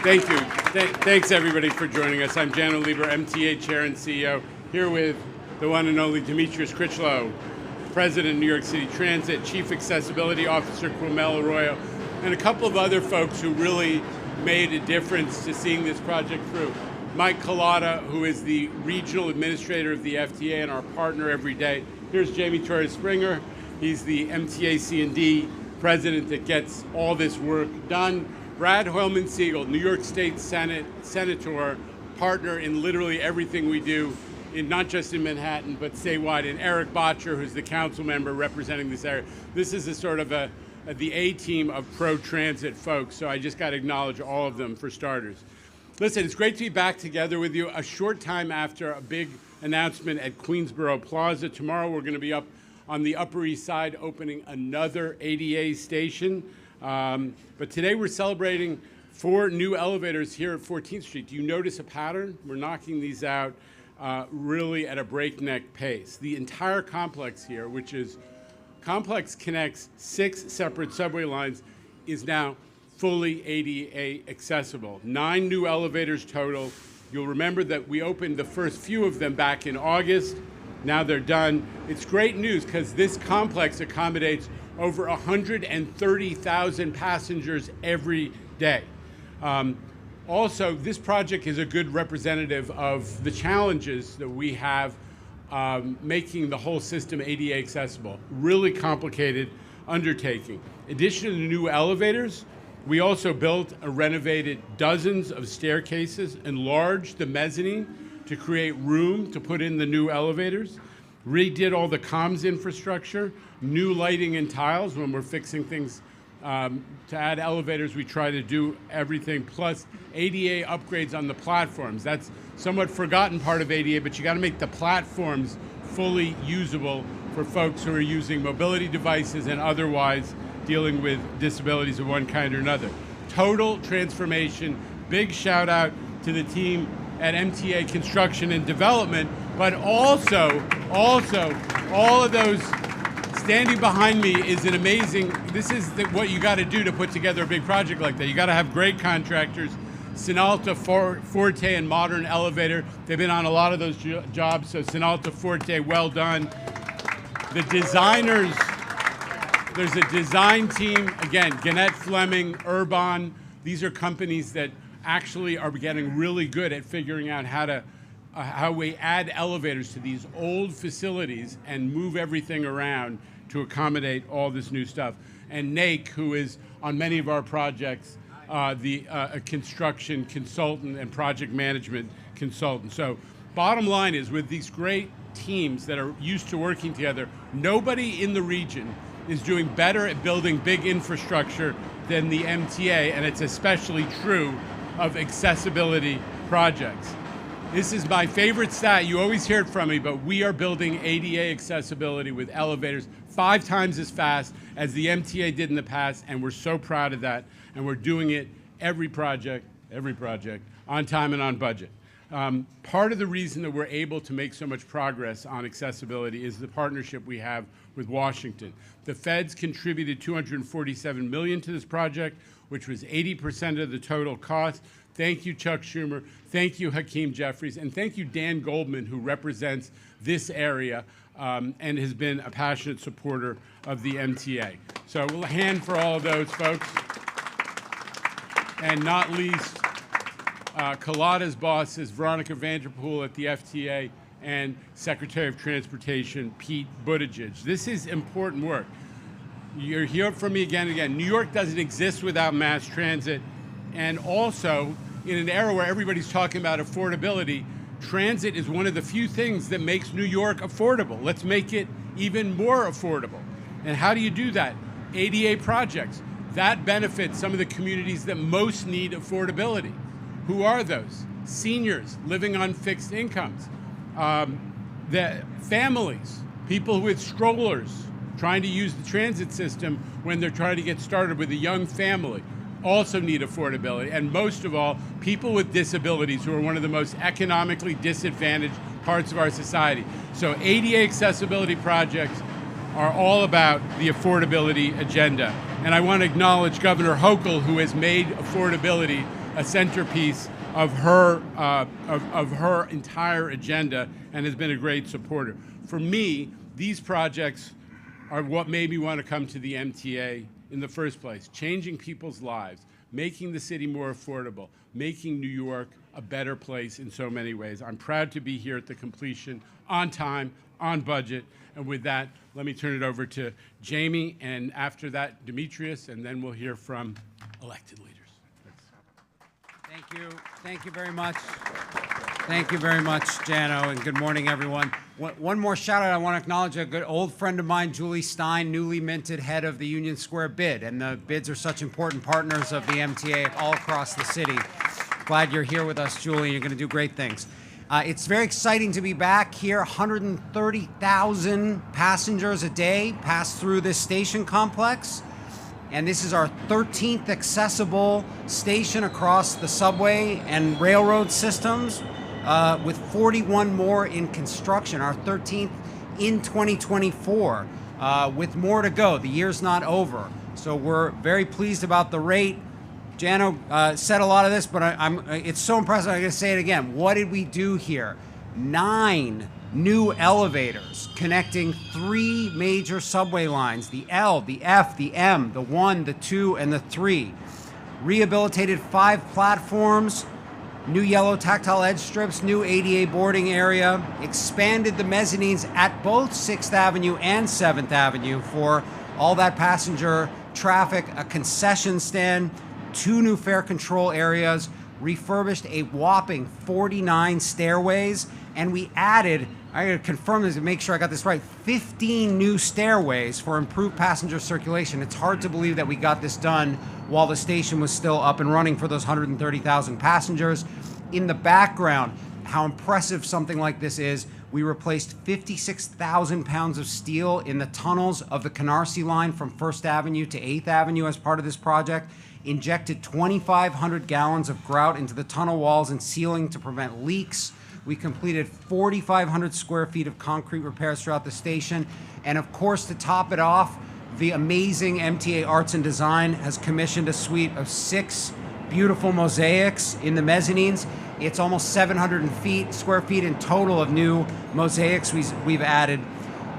Thank you. Thanks, everybody, for joining us. I'm Jano Lieber, MTA Chair and CEO, here with the one and only Demetrius Critchlow, President of New York City Transit, Chief Accessibility Officer Quamel Arroyo, and a couple of other folks who really made a difference to seeing this project through. Mike Collada, who is the Regional Administrator of the FTA and our partner every day. Here's Jamie Torres-Springer. He's the MTA C&D President that gets all this work done. Brad Hoylman-Siegel, New York State Senate Senator, partner in literally everything we do, not just in Manhattan, but statewide. And Eric Botcher, who's the council member representing this area. This is the A-team of pro-transit folks, so I just got to acknowledge all of them for starters. Listen, it's great to be back together with you a short time after a big announcement at Queensboro Plaza. Tomorrow we're going to be up on the Upper East Side opening another ADA station. But today we're celebrating 4 new elevators here at 14th Street. Do you notice a pattern? We're knocking these out really at a breakneck pace. The entire complex here, complex connects 6 separate subway lines, is now fully ADA accessible. 9 new elevators total. You'll remember that we opened the first few of them back in August. Now they're done. It's great news because this complex accommodates over 130,000 passengers every day. Also, this project is a good representative of the challenges that we have making the whole system ADA accessible. Really complicated undertaking. In addition to the new elevators, we also built or renovated dozens of staircases, enlarged the mezzanine to create room to put in the new elevators, redid all the comms infrastructure, new lighting and tiles. When we're fixing things to add elevators, we try to do everything, plus ADA upgrades on the platforms. That's somewhat forgotten part of ADA, but you got to make the platforms fully usable for folks who are using mobility devices and otherwise dealing with disabilities of one kind or another. Total transformation. Big shout out to the team at MTA Construction and Development, but also all of those standing behind me is an amazing, this is what you got to do to put together a big project like that. You got to have great contractors. Sinalta Forte and Modern Elevator, they've been on a lot of those jobs, so Sinalta Forte, well done. The designers, there's a design team, again, Gannett Fleming, Urbon. These are companies that actually are getting really good at figuring out how we add elevators to these old facilities and move everything around to accommodate all this new stuff. And Nake, who is on many of our projects, a construction consultant and project management consultant. So bottom line is, with these great teams that are used to working together, nobody in the region is doing better at building big infrastructure than the MTA, and it's especially true of accessibility projects. This is my favorite stat. You always hear it from me, but we are building ADA accessibility with elevators 5 times as fast as the MTA did in the past, and we're so proud of that, and we're doing it every project, on time and on budget. Part of the reason that we're able to make so much progress on accessibility is the partnership we have with Washington. The feds contributed $247 million to this project, which was 80% of the total cost. Thank you, Chuck Schumer. Thank you, Hakeem Jeffries. And thank you, Dan Goldman, who represents this area and has been a passionate supporter of the MTA. So we'll hand for all of those folks. And not least, Collada's boss is Veronica Vanderpool at the FTA and Secretary of Transportation, Pete Buttigieg. This is important work. You'll hear from me again and again. New York doesn't exist without mass transit. And also, in an era where everybody's talking about affordability, transit is one of the few things that makes New York affordable. Let's make it even more affordable. And how do you do that? ADA projects. That benefits some of the communities that most need affordability. Who are those? Seniors living on fixed incomes. The families, people with strollers trying to use the transit system when they're trying to get started with a young family, also need affordability. And most of all, people with disabilities, who are one of the most economically disadvantaged parts of our society. So ADA accessibility projects are all about the affordability agenda. And I want to acknowledge Governor Hochul, who has made affordability a centerpiece of her of her entire agenda, and has been a great supporter. For me, these projects are what made me want to come to the MTA in the first place, changing people's lives, making the city more affordable, making New York a better place in so many ways. I'm proud to be here at the completion, on time, on budget, and with that, let me turn it over to Jamie, and after that, Demetrius, and then we'll hear from elected leaders. Thank you. Thank you very much. Thank you very much, Jano, and good morning, everyone. One more shout out. I want to acknowledge a good old friend of mine, Julie Stein, newly minted head of the Union Square bid. And the bids are such important partners of the MTA all across the city. Glad you're here with us, Julie. You're going to do great things. It's very exciting to be back here. 130,000 passengers a day pass through this station complex. And this is our 13th accessible station across the subway and railroad systems, with 41 more in construction, our 13th in 2024, with more to go. The year's not over. So we're very pleased about the rate. Jano said a lot of this, but it's so impressive, I'm going to say it again. What did we do here? 9 new elevators connecting 3 major subway lines, the L, the F, the M, the 1, the 2, and the 3. Rehabilitated 5 platforms, new yellow tactile edge strips, new ADA boarding area, expanded the mezzanines at both 6th Avenue and 7th Avenue for all that passenger traffic, a concession stand, 2 new fare control areas, refurbished a whopping 49 stairways, and we added, I gotta confirm this to make sure I got this right, 15 new stairways for improved passenger circulation. It's hard to believe that we got this done while the station was still up and running for those 130,000 passengers. In the background, how impressive something like this is, we replaced 56,000 pounds of steel in the tunnels of the Canarsie line from 1st Avenue to 8th Avenue as part of this project, injected 2,500 gallons of grout into the tunnel walls and ceiling to prevent leaks. We completed 4,500 square feet of concrete repairs throughout the station. And of course, to top it off, the amazing MTA Arts and Design has commissioned a suite of 6 beautiful mosaics in the mezzanines. It's almost 700 square feet in total of new mosaics we've added.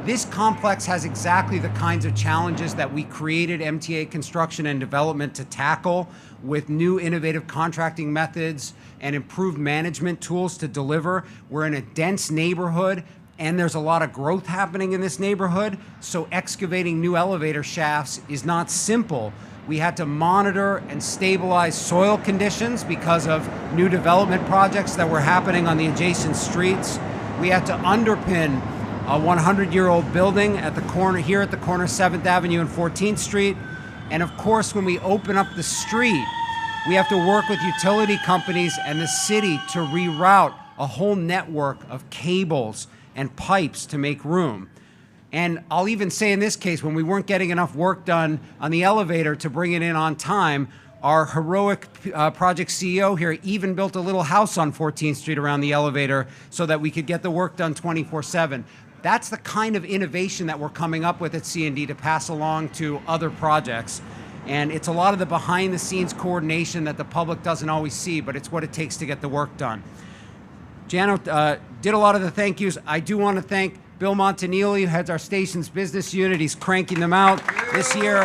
This complex has exactly the kinds of challenges that we created MTA Construction and Development to tackle, with new innovative contracting methods and improved management tools to deliver. We're in a dense neighborhood, and there's a lot of growth happening in this neighborhood, so excavating new elevator shafts is not simple. We had to monitor and stabilize soil conditions because of new development projects that were happening on the adjacent streets. We had to underpin a 100-year-old building at the corner, here at the corner 7th Avenue and 14th Street. And of course, when we open up the street, we have to work with utility companies and the city to reroute a whole network of cables and pipes to make room. And I'll even say in this case, when we weren't getting enough work done on the elevator to bring it in on time, our heroic project CEO here even built a little house on 14th Street around the elevator so that we could get the work done 24/7. That's the kind of innovation that we're coming up with at C&D to pass along to other projects. And it's a lot of the behind-the-scenes coordination that the public doesn't always see, but it's what it takes to get the work done. Jano did a lot of the thank yous. I do want to thank Bill Montanili, who heads our station's business unit. He's cranking them out this year.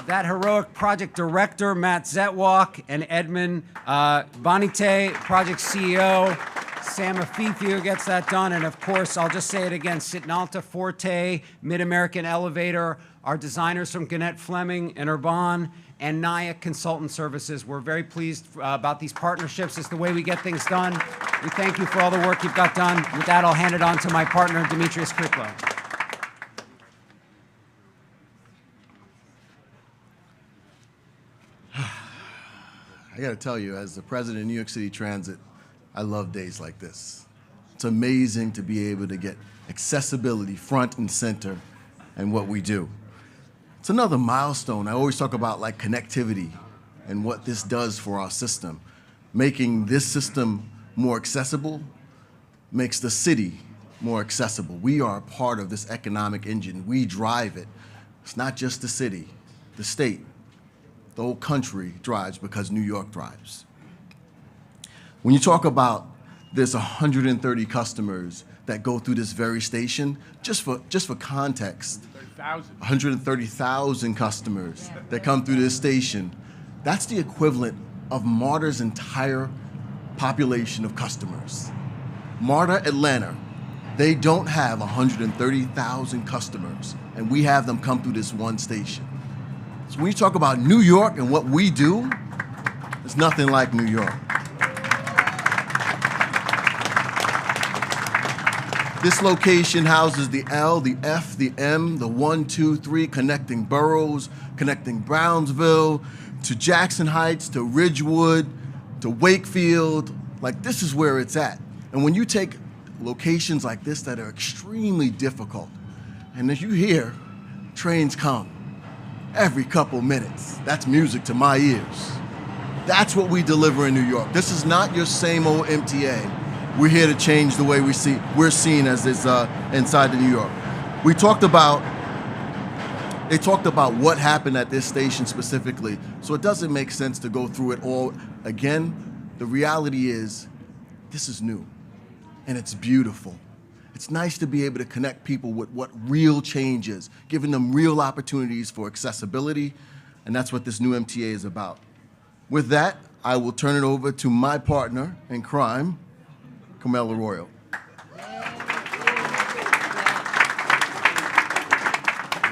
That heroic project director, Matt Zetwalk, and Edmund Bonite, project CEO, Sam Afifi, who gets that done. And of course, I'll just say it again, Sitnalta Forte, Mid-American Elevator, our designers from Gannett Fleming and Urban, and Naya Consultant Services. We're very pleased about these partnerships. It's the way we get things done. We thank you for all the work you've got done. With that, I'll hand it on to my partner, Demetrius Kriklo. I got to tell you, as the president of New York City Transit, I love days like this. It's amazing to be able to get accessibility front and center in what we do. It's another milestone. I always talk about like connectivity and what this does for our system. Making this system more accessible makes the city more accessible. We are a part of this economic engine. We drive it. It's not just the city, the state, The whole country drives because New York drives. When you talk about there's 130 customers that go through this very station, just for context, 130,000 customers that come through this station. That's the equivalent of MARTA's entire population of customers. MARTA Atlanta, they don't have 130,000 customers, and we have them come through this one station. So when you talk about New York and what we do, it's nothing like New York. This location houses the L, the F, the M, the 1, 2, 3, connecting boroughs, connecting Brownsville to Jackson Heights, to Ridgewood, to Wakefield. Like, this is where it's at. And when you take locations like this that are extremely difficult, and as you hear, trains come every couple minutes, that's music to my ears. That's what we deliver in New York. This is not your same old MTA. We're here to change the way we're seen as this inside of New York. They talked about what happened at this station specifically, so it doesn't make sense to go through it all again. The reality is, this is new, and it's beautiful. It's nice to be able to connect people with what real change is, giving them real opportunities for accessibility, and that's what this new MTA is about. With that, I will turn it over to my partner in crime, Camille Arroyo.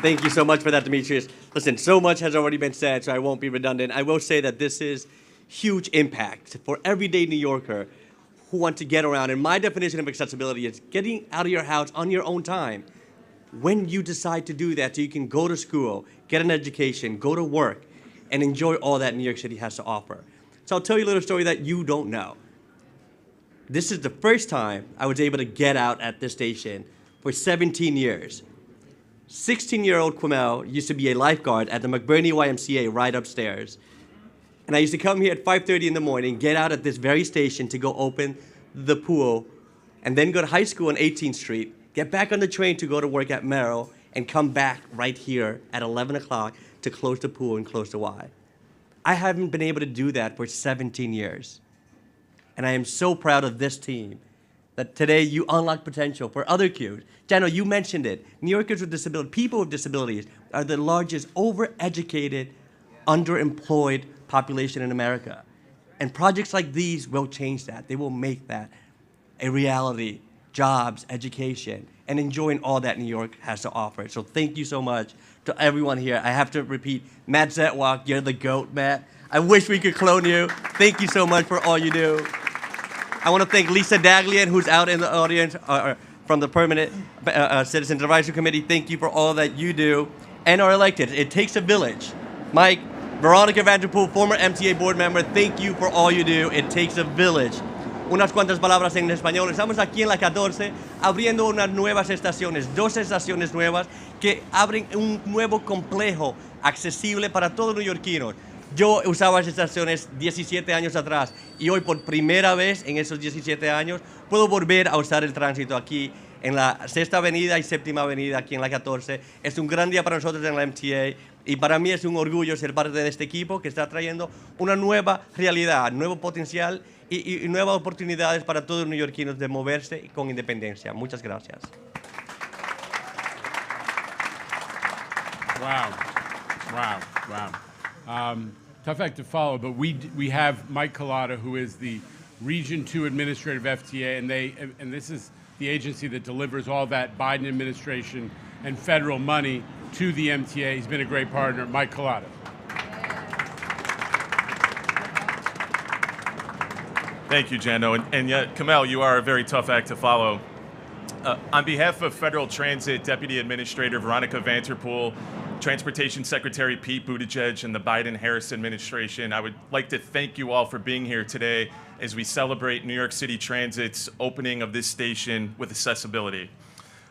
Thank you so much for that, Demetrius. Listen, so much has already been said, so I won't be redundant. I will say that this is huge impact for everyday New Yorker who want to get around. And my definition of accessibility is getting out of your house on your own time. When you decide to do that, so you can go to school, get an education, go to work, and enjoy all that New York City has to offer. So I'll tell you a little story that you don't know. This is the first time I was able to get out at this station for 17 years. 16-year-old Quamel used to be a lifeguard at the McBurney YMCA right upstairs. And I used to come here at 5:30 in the morning, get out at this very station to go open the pool, and then go to high school on 18th Street, get back on the train to go to work at Merrill, and come back right here at 11 o'clock to close the pool and close the Y. I haven't been able to do that for 17 years. And I am so proud of this team that today you unlock potential for other kids. Jano, you mentioned it. New Yorkers with disabilities, people with disabilities, are the largest overeducated, underemployed population in America. And projects like these will change that. They will make that a reality. Jobs, education, and enjoying all that New York has to offer. So thank you so much to everyone here. I have to repeat, Matt Zetwalk, you're the GOAT, Matt. I wish we could clone you. Thank you so much for all you do. I want to thank Lisa Daglian, who's out in the audience from the Permanent Citizens Advisory Committee. Thank you for all that you do and are elected. It takes a village. Mike, Veronica Vanderpool, former MTA board member, thank you for all you do. It takes a village. Unas cuantas palabras en español. Estamos aquí en la 14 abriendo unas nuevas estaciones, 2 estaciones nuevas que abren un nuevo complejo accesible para todos los neoyorquinos. Yo usaba esas estaciones 17 años atrás y hoy por primera vez en esos 17 años puedo volver a usar el tránsito aquí en la 6ª Avenida y 7ª Avenida aquí en la 14. Es un gran día para nosotros en la MTA y para mí es un orgullo ser parte de este equipo que está trayendo una nueva realidad, nuevo potencial y nuevas oportunidades para todos los neoyorquinos de moverse con independencia. Muchas gracias. Wow. Tough act to follow, but we have Mike Collada, who is the Region 2 Administrator of FTA, and this is the agency that delivers all that Biden administration and federal money to the MTA. He's been a great partner. Mike Collada. Thank you, Jando. And yet, Kamel, you are a very tough act to follow. On behalf of Federal Transit Deputy Administrator Veronica Vanderpool, Transportation Secretary Pete Buttigieg, and the Biden-Harris administration, I would like to thank you all for being here today as we celebrate New York City Transit's opening of this station with accessibility.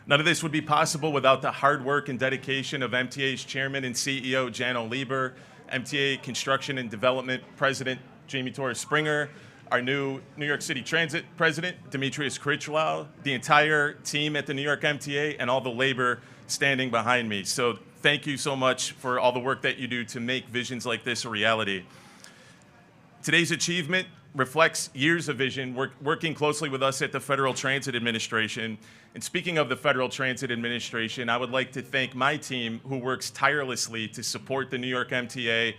None of this would be possible without the hard work and dedication of MTA's Chairman and CEO, Jano Lieber, MTA Construction and Development President, Jamie Torres Springer, our new New York City Transit President, Demetrius Critchlow, the entire team at the New York MTA, and all the labor standing behind me. So thank you so much for all the work that you do to make visions like this a reality. Today's achievement reflects years of vision, working closely with us at the Federal Transit Administration. And speaking of the Federal Transit Administration, I would like to thank my team who works tirelessly to support the New York MTA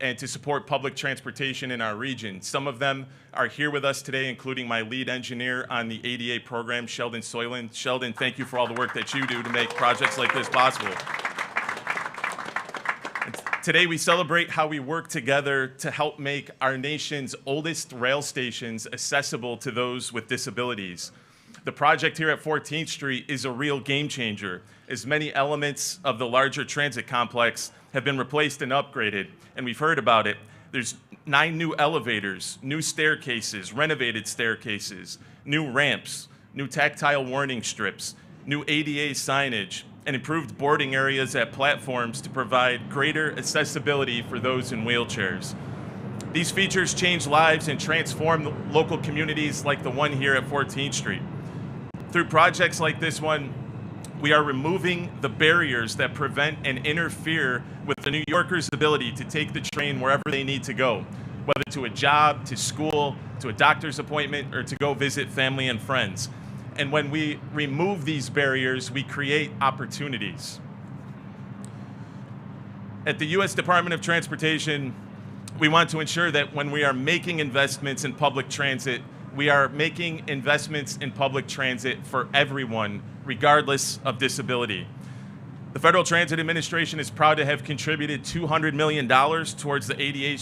and to support public transportation in our region. Some of them are here with us today, including my lead engineer on the ADA program, Sheldon Soyland. Sheldon, thank you for all the work that you do to make projects like this possible. Today, we celebrate how we work together to help make our nation's oldest rail stations accessible to those with disabilities. The project here at 14th Street is a real game changer, as many elements of the larger transit complex have been replaced and upgraded, and we've heard about it. There's 9 new elevators, new staircases, renovated staircases, new ramps, new tactile warning strips, new ADA signage, and improved boarding areas at platforms to provide greater accessibility for those in wheelchairs. These features change lives and transform local communities like the one here at 14th Street. Through projects like this one, we are removing the barriers that prevent and interfere with the New Yorkers' ability to take the train wherever they need to go, whether to a job, to school, to a doctor's appointment, or to go visit family and friends. And when we remove these barriers, we create opportunities. At the U.S. Department of Transportation, we want to ensure that when we are making investments in public transit, we are making investments in public transit for everyone, regardless of disability. The Federal Transit Administration is proud to have contributed $200 million towards the ADA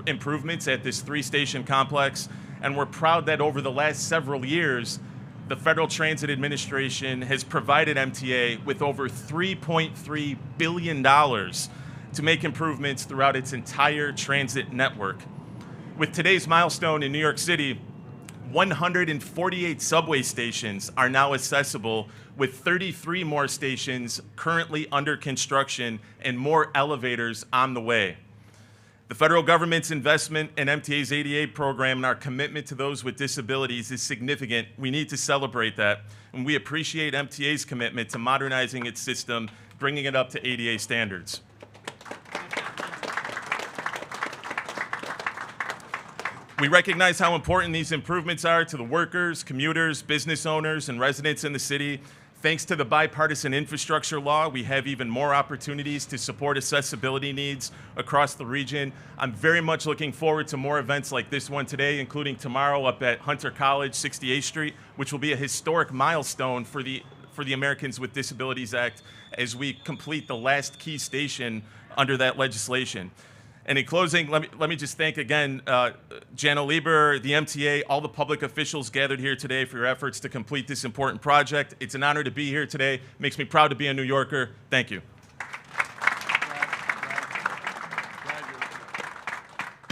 improvements at this 3-station complex, and we're proud that over the last several years, the Federal Transit Administration has provided MTA with over $3.3 billion to make improvements throughout its entire transit network. With today's milestone in New York City, 148 subway stations are now accessible, with 33 more stations currently under construction and more elevators on the way. The federal government's investment in MTA's ADA program and our commitment to those with disabilities is significant. We need to celebrate that, and we appreciate MTA's commitment to modernizing its system, bringing it up to ADA standards. We recognize how important these improvements are to the workers, commuters, business owners, and residents in the city. Thanks to the bipartisan infrastructure law, we have even more opportunities to support accessibility needs across the region. I'm very much looking forward to more events like this one today, including tomorrow up at Hunter College, 68th Street, which will be a historic milestone for the Americans with Disabilities Act as we complete the last key station under that legislation. And in closing, let me just thank again Jana Lieber, the MTA, all the public officials gathered here today for your efforts to complete this important project. It's an honor to be here today. It makes me proud to be a New Yorker. Thank you.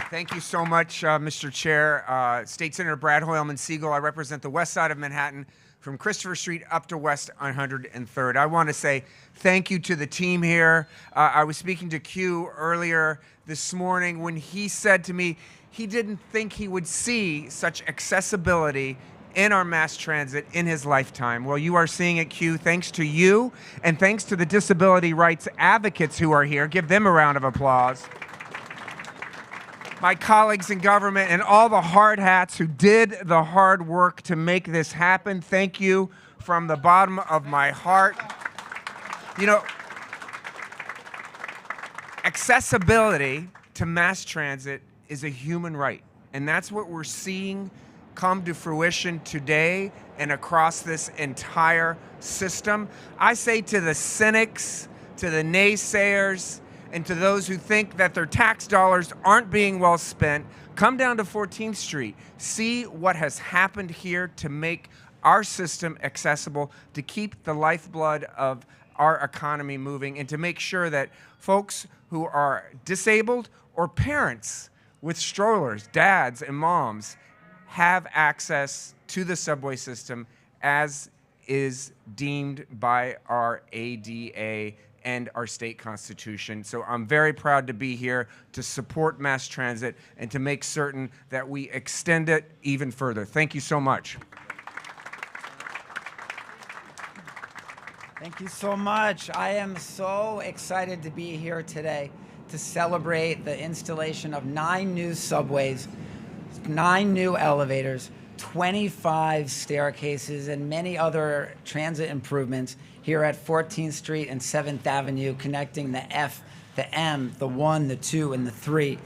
Thank you so much, Mr. Chair. State Senator Brad Hoylman Siegel. I represent the west side of Manhattan, from Christopher Street up to West 103rd. I want to say thank you to the team here. I was speaking to Q earlier this morning when he said to me he didn't think he would see such accessibility in our mass transit in his lifetime. Well, you are seeing it, Q, thanks to you and thanks to the disability rights advocates who are here. Give them a round of applause. My colleagues in government and all the hard hats who did the hard work to make this happen. Thank you from the bottom of my heart. You know, accessibility to mass transit is a human right, and that's what we're seeing come to fruition today and across this entire system. I say to the cynics, to the naysayers, and to those who think that their tax dollars aren't being well spent, come down to 14th Street. See what has happened here to make our system accessible, to keep the lifeblood of our economy moving, and to make sure that folks who are disabled or parents with strollers, dads and moms, have access to the subway system as is deemed by our ADA and our state constitution. So I'm very proud to be here to support mass transit and to make certain that we extend it even further. Thank you so much. Thank you so much. I am so excited to be here today to celebrate the installation of 9 new subways, 9 new elevators, 25 staircases, and many other transit improvements here at 14th Street and 7th Avenue, connecting the F, the M, the 1, the 2, and the 3.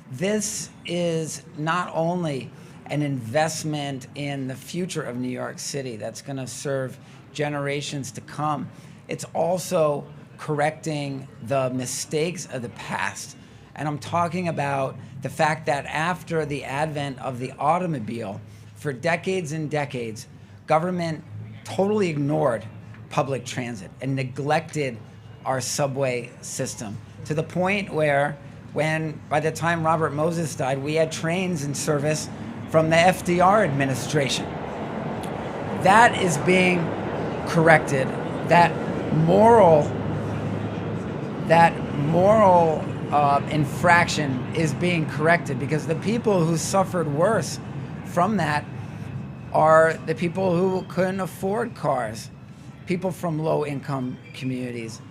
This is not only an investment in the future of New York City that's going to serve generations to come, it's also correcting the mistakes of the past. And I'm talking about the fact that after the advent of the automobile, for decades and decades, government totally ignored public transit and neglected our subway system to the point where by the time Robert Moses died, we had trains in service from the FDR administration. That is being corrected. That moral infraction is being corrected, because the people who suffered worse from that are the people who couldn't afford cars, people from low-income communities,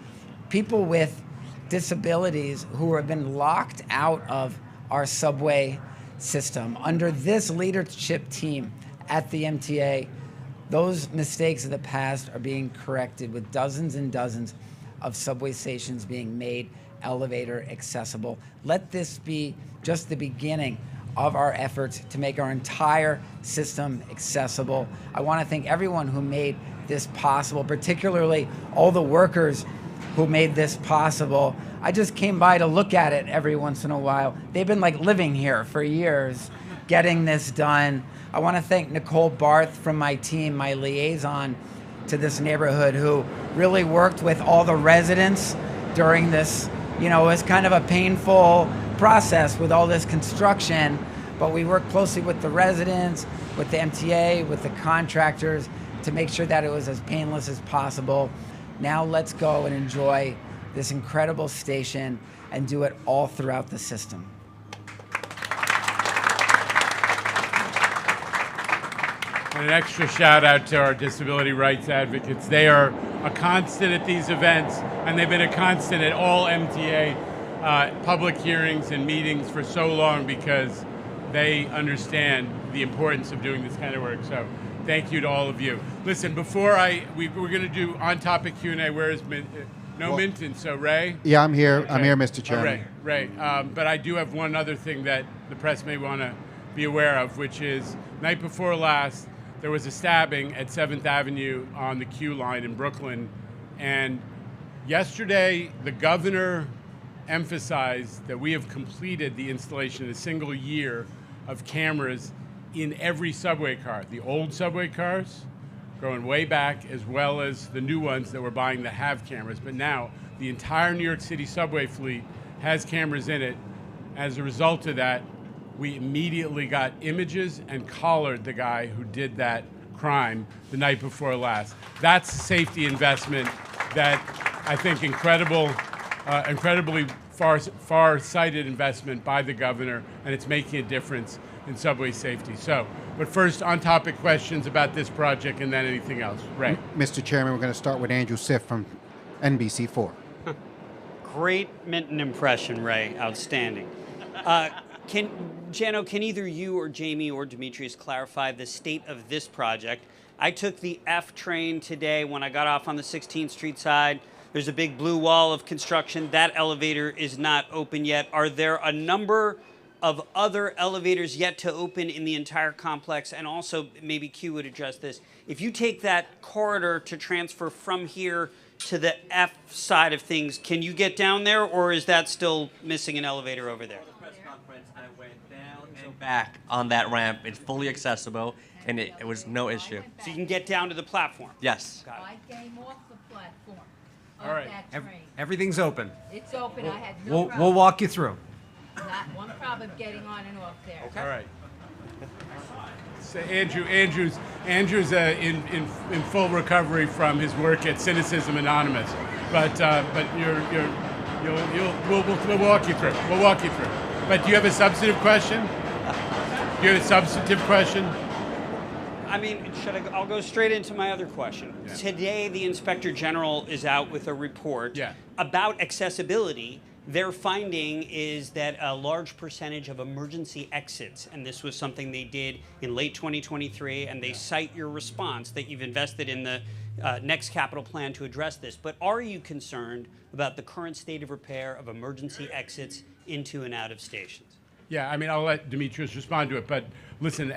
people with disabilities who have been locked out of our subway system. Under this leadership team at the MTA, those mistakes of the past are being corrected with dozens and dozens of subway stations being made elevator accessible. Let this be just the beginning of our efforts to make our entire system accessible. I want to thank everyone who made this possible, particularly all the workers who made this possible. I just came by to look at it every once in a while. They've been like living here for years, getting this done. I want to thank Nicole Barth from my team, my liaison to this neighborhood, who really worked with all the residents during this. You know, it was kind of a painful process with all this construction, but we worked closely with the residents, with the MTA, with the contractors to make sure that it was as painless as possible. Now let's go and enjoy this incredible station and do it all throughout the system. And an extra shout out to our disability rights advocates. They are a constant at these events, and they've been a constant at all MTA public hearings and meetings for so long, because they understand the importance of doing this kind of work. So thank you to all of you. Listen, before we're going to do on-topic Q&A. Where is Minton? So Ray? Yeah, I'm here. Okay. I'm here, Mr. Chairman. Ray. But I do have one other thing that the press may want to be aware of, which is night before last, there was a stabbing at 7th Avenue on the Q line in Brooklyn. And yesterday, the governor emphasized that we have completed the installation in a single year of cameras in every subway car. The old subway cars, going way back, as well as the new ones that we're buying that have cameras. But now, the entire New York City subway fleet has cameras in it. As a result of that, we immediately got images and collared the guy who did that crime the night before last. That's safety investment that I think incredibly far-sighted investment by the governor, and it's making a difference in subway safety. So, but first, on-topic questions about this project, and then anything else. Ray. Mr. Chairman, we're going to start with Andrew Siff from NBC4. Great Minton impression, Ray. Outstanding. Jano, can either you or Jamie or Demetrius clarify the state of this project? I took the F train today when I got off on the 16th Street side. There's a big blue wall of construction. That elevator is not open yet. Are there a number of other elevators yet to open in the entire complex? And also, maybe Q would address this. If you take that corridor to transfer from here to the F side of things, can you get down there, or is that still missing an elevator over there? I went down and back on that ramp. It's fully accessible, and it was no issue. So you can get down to the platform? Yes. I came off the platform of All right. that train. Everything's open. It's open. I had no problem. We'll walk you through. Not one problem getting on and off there. All right. So Andrew's in full recovery from his work at Cynicism Anonymous, but we'll walk you through. We'll walk you through. But do you have a substantive question? Do you have a substantive question? I mean, I'll go straight into my other question. Yeah. Today, the Inspector General is out with a report Yeah. about accessibility. Their finding is that a large percentage of emergency exits, and this was something they did in late 2023, and they cite your response that you've invested in the next capital plan to address this. But are you concerned about the current state of repair of emergency exits into and out of stations? Yeah, I mean, I'll let Demetrius respond to it, but listen,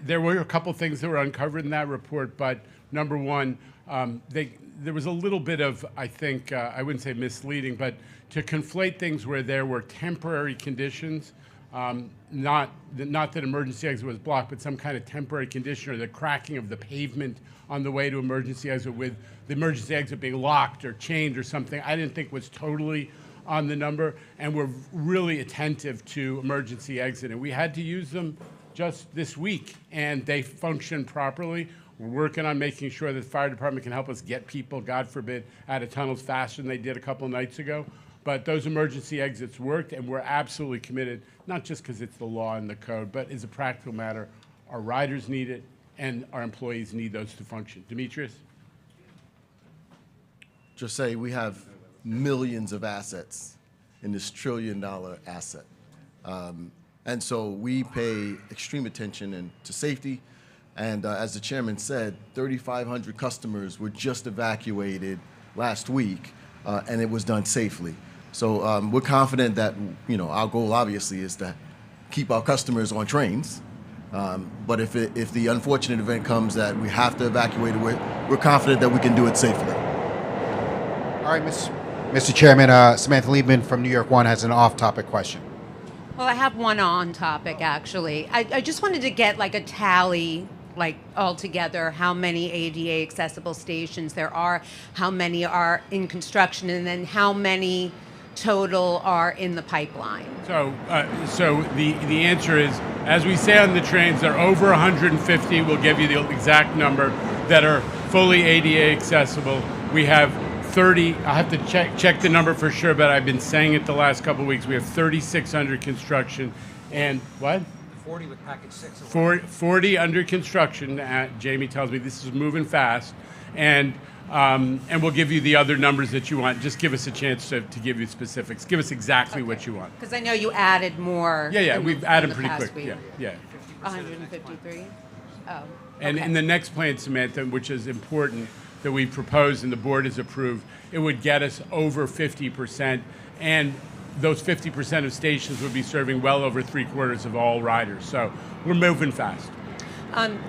there were a couple things that were uncovered in that report, but number one, there was a little bit of, I think, I wouldn't say misleading, but to conflate things where there were temporary conditions, not that emergency exit was blocked, but some kind of temporary condition or the cracking of the pavement on the way to emergency exit with the emergency exit being locked or chained or something, I didn't think was totally on the number, and we're really attentive to emergency exit. And we had to use them just this week, and they function properly. We're working on making sure that the fire department can help us get people, God forbid, out of tunnels faster than they did a couple of nights ago. But those emergency exits worked, and we're absolutely committed, not just because it's the law and the code, but as a practical matter, our riders need it, and our employees need those to function. Demetrius? Just say we have millions of assets in this trillion-dollar asset. And so we pay extreme attention to safety. And as the chairman said, 3,500 customers were just evacuated last week, and it was done safely. So we're confident that, our goal obviously is to keep our customers on trains. But if the unfortunate event comes that we have to evacuate, we're confident that we can do it safely. All right, Mr. Chairman, Samantha Liebman from New York One has an off-topic question. Well, I have one on topic, actually. I just wanted to get like a tally, like altogether, how many ADA accessible stations there are, how many are in construction, and then how many total are in the pipeline. So the answer is, as we say on the trains, they're over 150. We'll give you the exact number that are fully ADA accessible. We have 30, I'll have to check the number for sure, but I've been saying it the last couple of weeks. We have 36 under construction, and what? 40 with package 6. 40 under construction. Jamie tells me this is moving fast, and we'll give you the other numbers that you want. Just give us a chance to give you specifics. Give us exactly what you want. Because I know you added more. Yeah, we've added pretty quick. Week. Yeah. 153. Oh. And okay. in the next plan, Samantha, which is important, that we proposed and the board has approved, it would get us over 50%, and those 50% of stations would be serving well over 3/4 of all riders. So we're moving fast.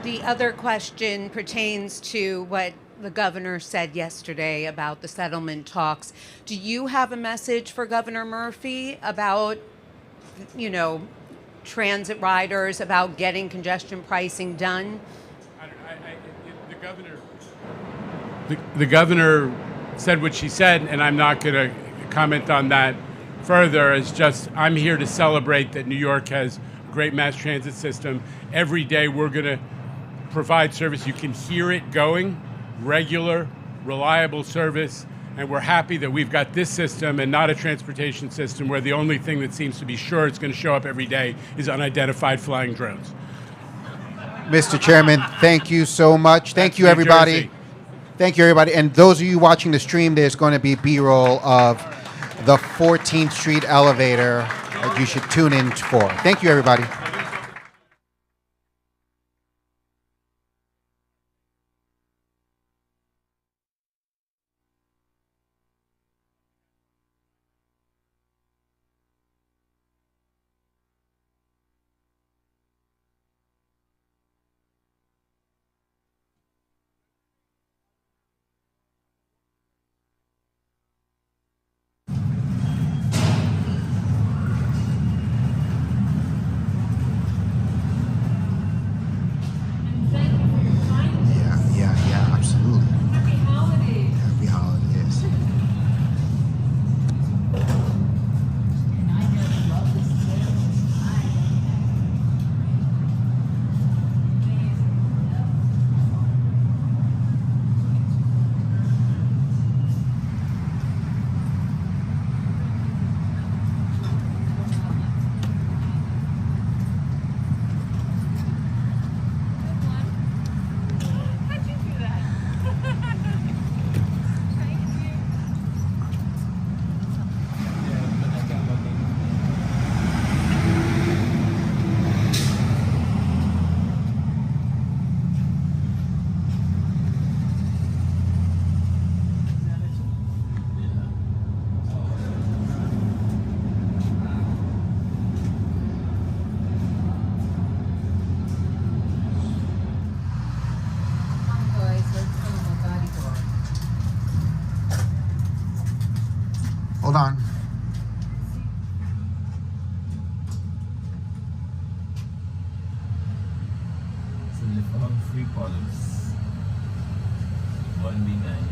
The other question pertains to what the governor said yesterday about the settlement talks. Do you have a message for Governor Murphy about, transit riders, about getting congestion pricing done? The governor said what she said, and I'm not going to comment on that further. It's just I'm here to celebrate that New York has a great mass transit system. Every day we're going to provide service. You can hear it going, regular, reliable service, and we're happy that we've got this system and not a transportation system where the only thing that seems to be sure it's going to show up every day is unidentified flying drones. Mr. Chairman, thank you so much. Thank you, everybody. Jersey. Thank you, everybody. And those of you watching the stream, there's going to be B-roll of the 14th Street elevator that you should tune in for. Thank you, everybody. Hold on. So they found 3 columns, 1B9.